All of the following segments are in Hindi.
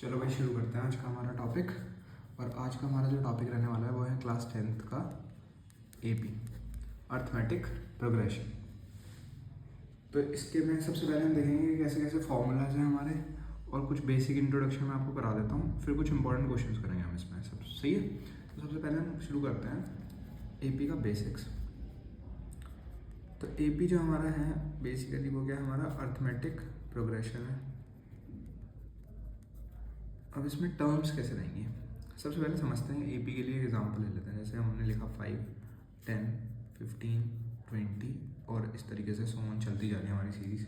चलो भाई शुरू करते हैं आज का हमारा टॉपिक। और आज का हमारा जो टॉपिक रहने वाला है वो है क्लास 10th का एपी अर्थमेटिक प्रोग्रेशन। तो इसके में सबसे पहले हम देखेंगे कि कैसे कैसे फॉर्मूलाज हैं हमारे, और कुछ बेसिक इंट्रोडक्शन मैं आपको करा देता हूँ, फिर कुछ इंपॉर्टेंट क्वेश्चंस करेंगे हम इसमें। सब सही है। तो सबसे पहले हम शुरू करते हैं एपी का बेसिक्स। तो एपी जो हमारा है बेसिकली वो क्या है, हमारा अर्थमेटिक प्रोग्रेशन है। अब इसमें टर्म्स कैसे रहेंगी, सबसे पहले समझते हैं। एपी के लिए एग्जांपल ले लेते हैं। जैसे हमने लिखा 5, 10, 15, 20 और इस तरीके से सोन चलती जा रही है हमारी सीरीज।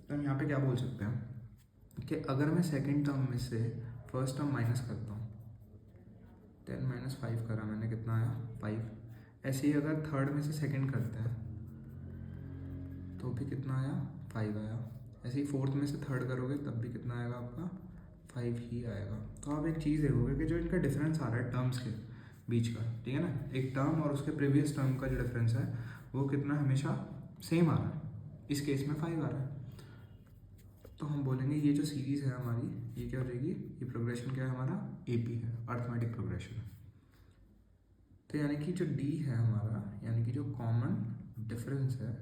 तो हम यहाँ पे क्या बोल सकते हैं कि अगर मैं सेकंड टर्म में से फर्स्ट टर्म माइनस करता हूँ, 10 माइनस 5 करा मैंने, कितना आया 5। ऐसे ही अगर थर्ड में से सेकंड करते हैं तो भी कितना आया 5 आया। ऐसे ही फोर्थ में से थर्ड करोगे तब भी कितना आएगा आपका 5 ही आएगा। तो आप एक चीज़ देखोगे कि जो इनका डिफरेंस आ रहा है टर्म्स के बीच का, ठीक है ना, एक टर्म और उसके प्रीवियस टर्म का जो डिफरेंस है वो कितना हमेशा सेम आ रहा है। इस केस में 5 आ रहा है। तो हम बोलेंगे ये जो सीरीज़ है हमारी, ये क्या हो जाएगी, ये प्रोग्रेशन क्या है हमारा, एपी है, अर्थमेटिक प्रोग्रेशन। तो यानी कि जो डी है हमारा, यानी कि जो कॉमन डिफरेंस है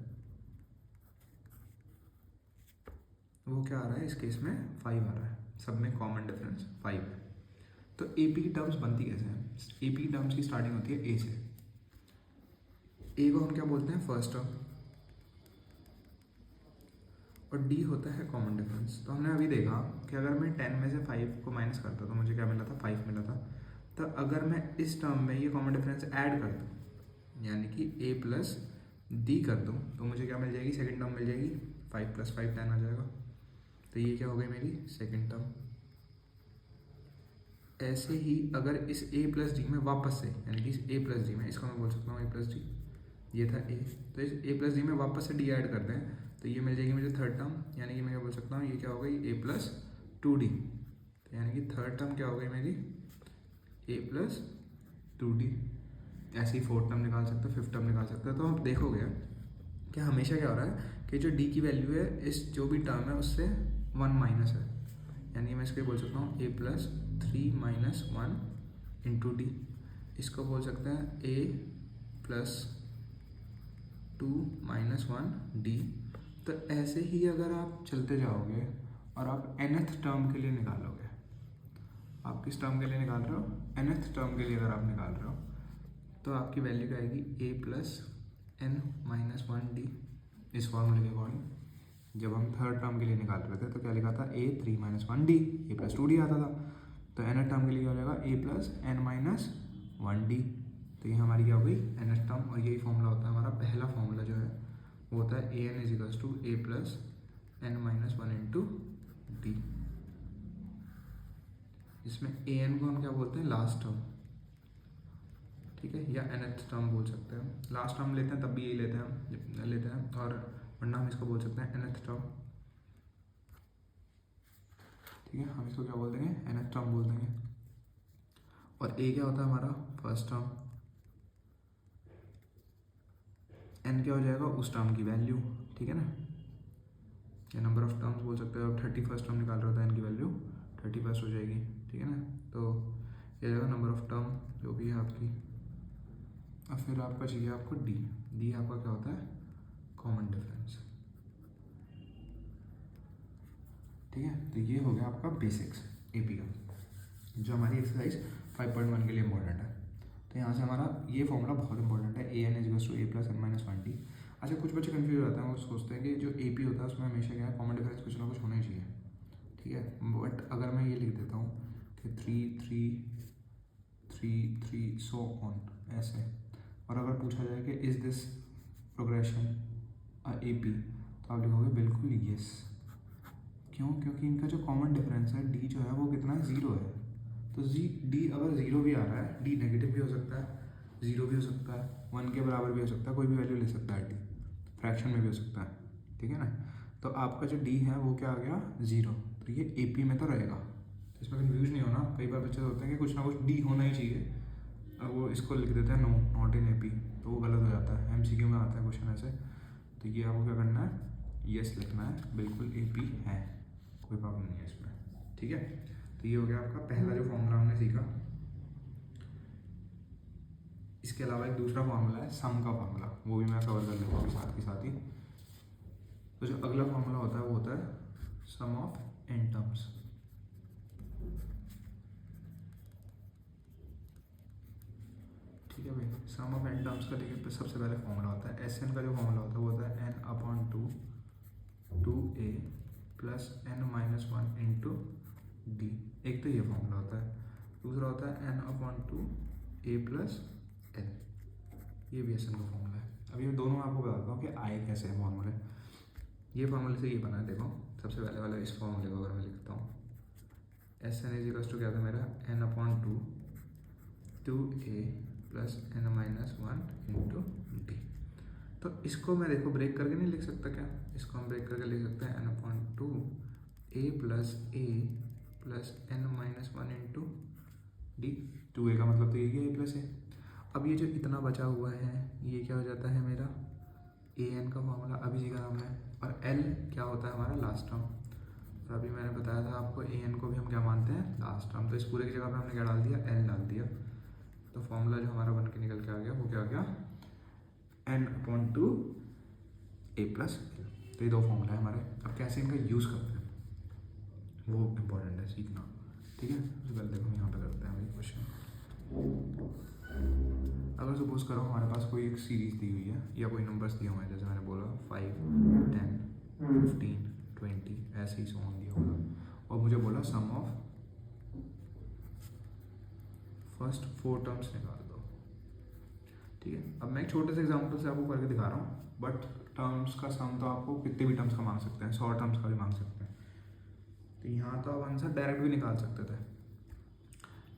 वो क्या आ रहा है, इस केस में 5 आ रहा है। सब में कॉमन डिफरेंस 5 है। तो एपी की टर्म्स बनती कैसे हैं? एपी की टर्म्स की स्टार्टिंग होती है ए से। ए को हम क्या बोलते हैं, फर्स्ट टर्म, और डी होता है कॉमन डिफरेंस। तो हमने अभी देखा कि अगर मैं 10 में से 5 को माइनस करता तो मुझे क्या मिला था, 5 मिला था। तो अगर मैं इस टर्म में ये कॉमन डिफरेंस ऐड कर दूँ, यानी कि ए प्लस डी कर दूँ, तो मुझे क्या मिल जाएगी, सेकेंड टर्म मिल जाएगी। 5 + 5 10 आ जाएगा। तो ये क्या हो गई मेरी सेकेंड टर्म। ऐसे ही अगर इस a प्लस डी में वापस से, यानी कि इस a प्लस डी में, इसको मैं बोल सकता हूँ a प्लस डी, ये था a, तो इस a प्लस डी में वापस से d ऐड कर दें तो ये मिल जाएगी मुझे थर्ड टर्म। यानी कि मैं क्या बोल सकता हूँ, ये क्या हो गई a प्लस 2d। तो यानी कि थर्ड टर्म क्या हो गई मेरी, a प्लस 2d। ऐसे ही फोर्थ टर्म निकाल सकते हो, फिफ्थ टर्म निकाल सकते हो। तो आप देखोगे कि हमेशा क्या हो रहा है कि जो d की वैल्यू है इस जो भी टर्म है उससे 1 माइनस है। यानी मैं इसको बोल सकता हूँ a plus 3 minus 1 into D. इसको बोल सकते हैं a प्लस 2 माइनस 1 डी। तो ऐसे ही अगर आप चलते जाओगे और आप nth टर्म के लिए निकालोगे, आप किस टर्म के लिए निकाल रहे हो, nth टर्म के लिए अगर आप निकाल रहे हो, तो आपकी वैल्यू क्या आएगी, a plus n minus 1 D. इस फॉर्मूले के अकॉर्डिंग जब हम थर्ड टर्म के लिए निकाल रहे थे तो क्या लिखा था, a 3 minus 1 D, a plus 2d आता था। तो nth टर्म के लिए क्या हो जाएगा, a plus n minus 1 D. तो ये हमारी क्या हो गई nth टर्म। और यही फॉर्मूला होता है हमारा, पहला फॉर्मूला जो है वो होता है an equals to a plus n minus 1 into d. इसमें an को हम क्या बोलते हैं, लास्ट टर्म, ठीक है, या nth टर्म बोल सकते हैं। लास्ट टर्म लेते हैं तब भी यही लेते हैं और वरना हम इसको बोल सकते हैं nth टर्म, ठीक है। हम इसको क्या बोल देंगे, nth टर्म बोल देंगे। और a क्या होता है हमारा, फर्स्ट टर्म। n क्या हो जाएगा, उस टर्म की वैल्यू, ठीक है ना, या नंबर ऑफ टर्म्स बोल सकते हो। अब 31st टर्म निकाल रहे होता है, n की वैल्यू 31 हो जाएगी, ठीक है ना। तो ये जाएगा नंबर ऑफ टर्म जो भी है आपकी। और फिर आपका चाहिए आपको डी आपका क्या होता है, कॉमन डिफरेंस, ठीक है। तो ये हो गया आपका बेसिक्स एपी का, जो हमारी एक्सरसाइज 5.1 के लिए इंपॉर्टेंट है। तो यहाँ से हमारा ये फॉर्मूला बहुत इंपॉर्टेंट है, a n equals to a plus n minus 1 d. अच्छा, कुछ बच्चे कंफ्यूज हो जाते हैं, वो सोचते हैं कि जो एपी होता है उसमें हमेशा क्या है, कॉमन डिफरेंस कुछ ना कुछ होना ही चाहिए, ठीक है। बट अगर मैं ये लिख देता हूँ कि 3 3 3 3 सो ऑन ऐसे, और अगर पूछा जाए कि is this progression A P, तो आप लिखोगे बिल्कुल यस। क्यों? क्योंकि इनका जो कॉमन डिफरेंस है डी जो है वो कितना है, 0 है। तो डी अगर 0 भी आ रहा है, डी नेगेटिव भी हो सकता है, 0 भी हो सकता है, 1 के बराबर भी हो सकता है, कोई भी वैल्यू ले सकता है डी, फ्रैक्शन में भी हो सकता है, ठीक है ना। तो आपका जो डी है वो क्या आ गया, 0। तो ये ए पी में तो रहेगा। तो इसमें कन्फ्यूज नहीं होना। कई बार बच्चे होते हैं कि कुछ ना कुछ डी होना ही चाहिए, और वो इसको लिख देते हैं no not in A P, तो वो गलत हो जाता है। MCQ में आता है क्वेश्चन ऐसे। तो ये आपको क्या करना है, यस लिखना है, बिल्कुल ए पी है, कोई प्रॉब्लम नहीं है इसमें, ठीक है। तो ये हो गया आपका पहला जो फॉर्मूला हमने सीखा। इसके अलावा एक दूसरा फॉर्मूला है सम का फॉर्मूला, वो भी मैं कवर कर लूँगा अभी साथ के साथ ही। तो जो अगला फॉर्मूला होता है वो होता है सम ऑफ n टर्म्स। ठीक है भाई, सम ऑफ n टर्म्स का देखिए सबसे पहले फॉर्मूला होता है Sn का जो फॉर्मूला होता है वो होता है n/2 2a plus n-1 into D. एक तो ये फॉर्मूला होता है, दूसरा होता है n/2 a प्लस l, ये भी Sn का फॉर्मूला है। अब ये दोनों आपको बताता हूँ कि आए कैसे हैं फॉर्मूले। ये फॉर्मूले से ये बना है, देखो सबसे पहले वाला इस फॉर्मूले को अगर मैं लिखता हूँ Sn इज इक्वल्स टू क्या था मेरा n/2 2a plus n-1 into D. तो इसको मैं देखो ब्रेक करके नहीं लिख सकता क्या, इसको हम ब्रेक करके लिख सकते हैं n/2 a plus n-1 into D. 2a का मतलब तो यही है a प्लस a। अब ये जो इतना बचा हुआ है ये क्या हो जाता है मेरा an का फॉर्मूला, अभी सीखा हमने, और l क्या होता है हमारा लास्ट टर्म। तो अभी मैंने बताया था आपको an को भी हम क्या मानते हैं लास्ट टर्म, तो इस पूरे की जगह पे हमने क्या डाल दिया l डाल दिया। तो फॉर्मूला जो हमारा बन के निकल के आ गया वो क्या आ गया n/2 a प्लस l। तो ये दो फॉर्मूला है हमारे। अब कैसे इनका यूज़ करते हैं वो इम्पोर्टेंट है सीखना। ठीक है, सबसे पहले देखो यहाँ पे करते हैं भाई क्वेश्चन। अगर सपोज करो हमारे पास कोई एक सीरीज दी हुई है या कोई नंबर्स दिए हुए हैं, जैसे मैंने बोला 5 10 15 20 ऐसे ही सॉन्ग दिया हुआ, और मुझे बोला सम ऑफ फर्स्ट 4 टर्म्स निकाल दो। ठीक है, अब मैं एक छोटे से एग्जांपल से आपको करके दिखा रहा हूँ, बट टर्म्स का सम तो आपको कितने भी टर्म्स का मांग सकते हैं, 100 टर्म्स का भी मांग सकते हैं। तो यहाँ तो आप आंसर डायरेक्ट भी निकाल सकते थे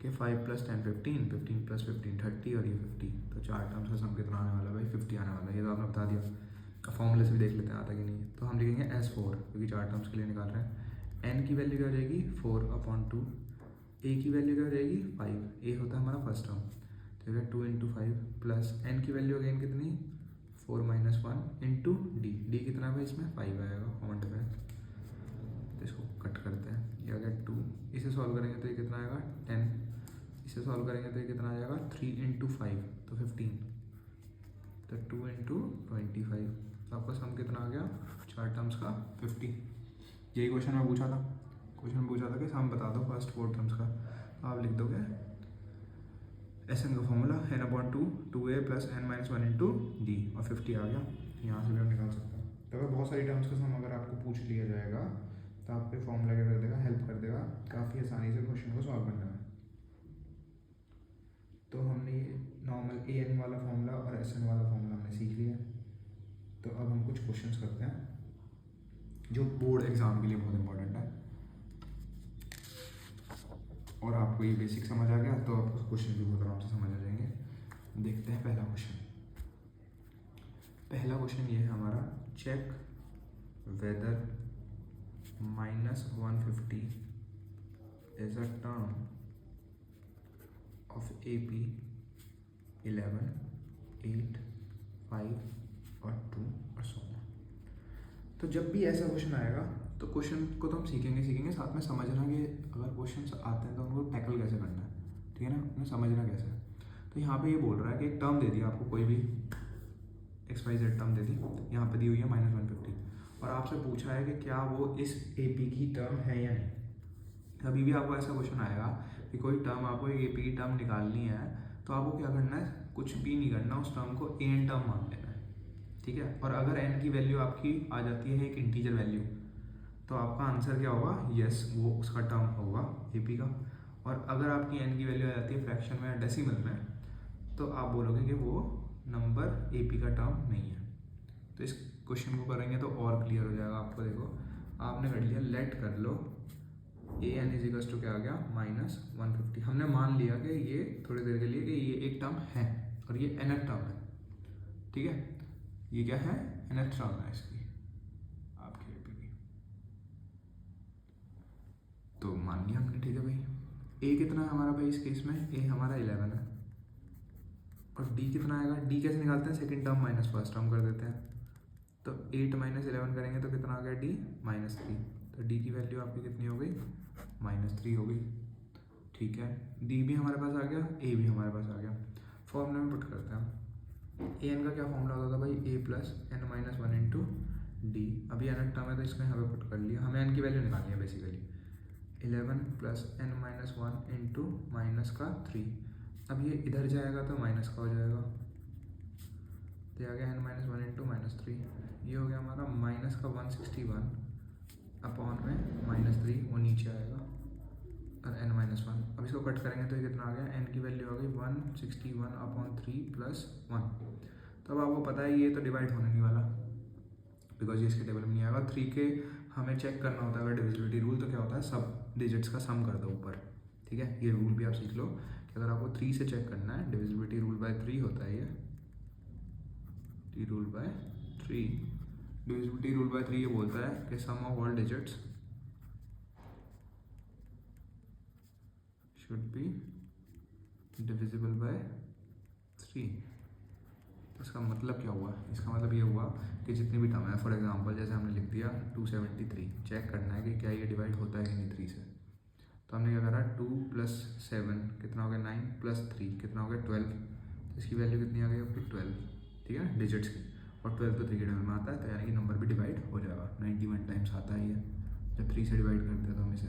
कि 5 + 10 15 15 + 15 30 और ये 50। तो 4 टर्म्स का सम कितना आने वाला है भाई 50 आने वाला है। ये तो आपने बता दिया। अब फॉर्मूले से भी देख लेते हैं आता कि नहीं। तो हम लिखेंगे S4 क्योंकि 4 टर्म्स के लिए निकाल रहे हैं। n की वैल्यू क्या हो जाएगी 4/2, a की वैल्यू क्या हो जाएगी 5, a होता है हमारा फर्स्ट टर्म, तो ये 2 × 5 प्लस n की वैल्यू अगेन कितनी 4 - 1 इंटू डी कितना है भाई इसमें 5 आएगा कॉमन डिफरेंस। तो इसको कट करते हैं, ये आ गया 2, इसे सॉल्व करेंगे तो ये कितना आएगा 10, इसे सॉल्व करेंगे तो ये कितना आ जाएगा 3 × 5 तो 15, तो 2 × 25। तो आपका सम कितना आ गया 4 टर्म्स का 50। यही क्वेश्चन में पूछा था, कि सम बता दो फर्स्ट 4 टर्म्स का। तो आप लिख दोगे Sn का formula n/2 2a plus n-1 into D, और 50 आ गया। यहाँ से भी हम निकाल सकते हैं। तो अगर बहुत सारी टर्म्स का सम अगर आपको पूछ लिया जाएगा तो आपके फॉर्मूला क्या कर देगा, हेल्प कर देगा काफ़ी आसानी से क्वेश्चन को सॉल्व करने में। तो हमने ये नॉर्मल an वाला फॉर्मूला और Sn वाला फॉर्मूला हमने सीख लिया। तो अब हम कुछ क्वेश्चंस करते हैं जो बोर्ड एग्जाम के लिए बहुत इंपॉर्टेंट है, और आपको ये बेसिक समझ आ गया तो आपको क्वेश्चन भी बहुत आराम से समझ आ जाएंगे। देखते हैं पहला क्वेश्चन ये है हमारा, check whether -150 is a term of AP 11 8 5 और 2 और so on। तो जब भी ऐसा क्वेश्चन आएगा तो क्वेश्चन को तो हम सीखेंगे साथ में समझना कि अगर क्वेश्चन आते हैं तो उनको टैकल कैसे करना है। ठीक है ना, उन्हें समझना कैसे है। तो यहाँ पे ये बोल रहा है कि एक टर्म दे दिया आपको, कोई भी XYZ टर्म दे दी, यहाँ पे दी हुई है -150, और आपसे पूछा है कि क्या वो इस AP की टर्म है या नहीं। कभी भी आपको ऐसा क्वेश्चन आएगा कि कोई टर्म आपको एक AP की टर्म निकालनी है, तो आपको क्या करना है, कुछ भी नहीं करना, उस टर्म को AN टर्म मान लेना है। ठीक है, और अगर n की वैल्यू आपकी आ जाती है एक इंटीजर वैल्यू, तो आपका आंसर क्या होगा, यस वो उसका टर्म होगा AP का। और अगर आपकी n की वैल्यू आ जाती है फ्रैक्शन में या डेसिमल में, तो आप बोलोगे कि वो नंबर AP का टर्म नहीं है। तो इस क्वेश्चन को करेंगे तो और क्लियर हो जाएगा आपको। देखो आपने कर लिया, लेट कर लो AN = क्या आ गया -150। हमने मान लिया कि ये थोड़ी देर के लिए कि ये एक टर्म है और ये nth टर्म है। ठीक है, ये क्या है nth टर्म है इसकी आपकी AP की, तो मान लिया हमने। ठीक है भाई, A कितना है हमारा भाई इस केस में, A हमारा 11 है, और D कितना आएगा, D कैसे निकालते हैं, second term minus first term कर देते हैं। तो 8 - 11 करेंगे तो कितना आ गया D -3, तो D की वैल्यू आपकी कितनी हो गई -3 हो गई, ठीक है। डी भी हमारे पास आ गया, ए भी हमारे पास आ गया। फॉर्मूला में पुट करते हैं हम। ए एन का क्या फॉर्मूला होता था भाई, a plus n minus one into d. अभी एन टर्म है तो इसको यहाँ पे पुट कर लिया, हमें एन की वैल्यू निकालनी है basically. 11 plus n minus one into minus का 3। अब ये इधर जाएगा तो माइनस का हो जाएगा, तो आ गया एन माइनस वन इंटू -3। ये हो गया हमारा माइनस का 161 अपॉन में -3, वो नीचे आएगा और n माइनस वन। अब इसको कट करेंगे तो ये कितना आ गया, n की वैल्यू आ गई 161 अपॉन 3 प्लस 1। तो अब आपको पता है ये तो डिवाइड होने नहीं वाला, बिकॉज ये इसके टेबल में नहीं आएगा। 3 के हमें चेक करना होता है अगर डिविजिबिलिटी रूल, तो क्या होता है सब डिजिट्स का सम कर दो ऊपर, ठीक है। ये रूल भी आप सीख लो कि अगर आपको 3 से चेक करना है, डिविजिबिलिटी रूल बाय 3 होता है ये rule by 3। Divisibility rule by 3 ये बोलता है कि sum of all digits should be divisible by 3। तो इसका मतलब क्या हुआ, इसका मतलब ये हुआ कि जितनी भी टर्म है, फॉर एग्जांपल जैसे हमने लिख दिया 273, चेक करना है कि क्या ये डिवाइड होता है कि नहीं 3 से। तो हमने क्या करा, 2 + 7 कितना हो गया 9 + 3 कितना हो गया 12। तो इसकी वैल्यू कितनी आ गई आपकी 12, ठीक है, डिजिट्स की। और 12 तो 3 के टेबल में आता है, तो यानी कि नंबर भी डिवाइड हो जाएगा। 91 टाइम्स आता है ये, जब 3 से डिवाइड करते हैं तो हम इसे,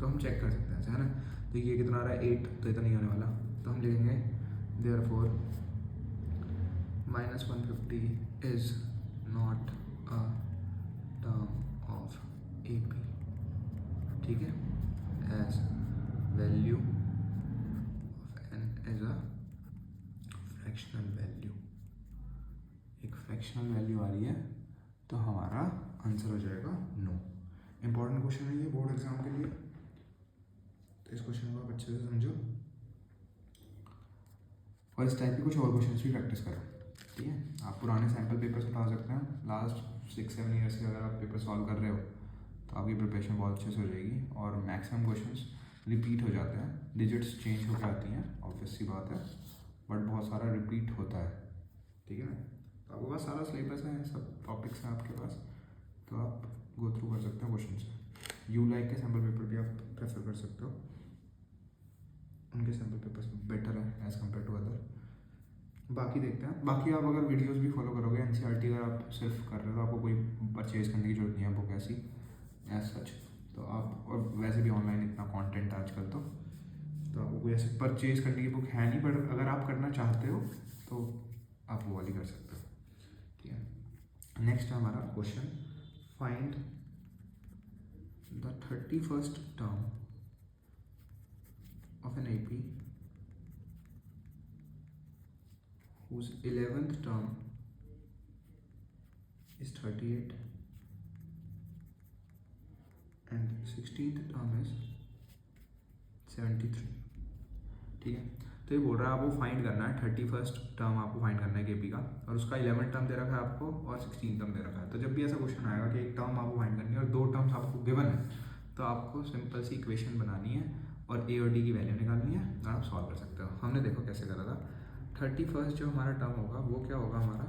तो हम चेक कर सकते हैं ऐसे, है ना। तो ये कितना आ रहा है 8, तो इतना नहीं आने वाला, तो हम लिखेंगे therefore -150 is not a term of AP, ठीक है, as value of n is a fractional value. एक फ्रैक्शनल वैल्यू आ रही है, तो हमारा आंसर हो जाएगा नो। इंपॉर्टेंट क्वेश्चन है ये बोर्ड एग्जाम के लिए, तो इस क्वेश्चन को आप अच्छे से समझो और इस टाइप के कुछ और क्वेश्चन भी प्रैक्टिस करो, ठीक है। आप पुराने सैम्पल पेपर्स उठा सकते हैं, लास्ट 6-7 ईयर्स के अगर आप पेपर सॉल्व कर रहे हो तो आपकी प्रिपरेशन बहुत अच्छे से हो जाएगी। और मैक्सिमम क्वेश्चंस रिपीट हो जाते हैं, डिजिट्स चेंज हो जाती हैं, ऑब्वियस सी बात है, बट बहुत सारा रिपीट होता है, ठीक है ना। तो आपके पास सारा सिलेबस है, सब टॉपिक्स हैं आपके पास, तो आप गो थ्रू कर सकते हो क्वेश्चन से। यू लाइक के सैम्पल पेपर भी आप प्रेफर कर सकते हो, उनके सैम्पल पेपर्स बेटर है एज़ कम्पेयर टू अदर। बाकी देखते हैं, बाकी आप अगर वीडियोस भी फॉलो करोगे, NCERT अगर आप सिर्फ कर रहे हो तो आपको कोई परचेज़ करने की जरूरत नहीं है बुक ऐसी एज सच, तो आप, और वैसे भी ऑनलाइन इतना कंटेंट है आजकल, तो आपको कोई ऐसे परचेज़ करने की बुक है नहीं, पर अगर आप करना चाहते हो तो आप वो वाली कर सकते हो, ठीक है। नेक्स्ट है हमारा question, find the 31st term of an AP whose 11th term is 38 and 16th term is 73, ठीक है। तो ये बोल रहा है आपको फाइंड करना है 31st टर्म, आपको फाइंड करना है केपी का, और उसका 11th टर्म दे रखा है आपको और 16th टर्म दे रखा है। तो जब भी ऐसा क्वेश्चन आएगा कि एक टर्म आपको फाइंड करनी है और 2 टर्म्स आपको गिवन है, तो आपको सिंपल सी इक्वेशन बनानी है और ए और डी की वैल्यू निकालनी है और आप सॉल्व कर सकते हो। हमने देखो कैसे करा था। 31st जो हमारा टर्म होगा वो क्या होगा हमारा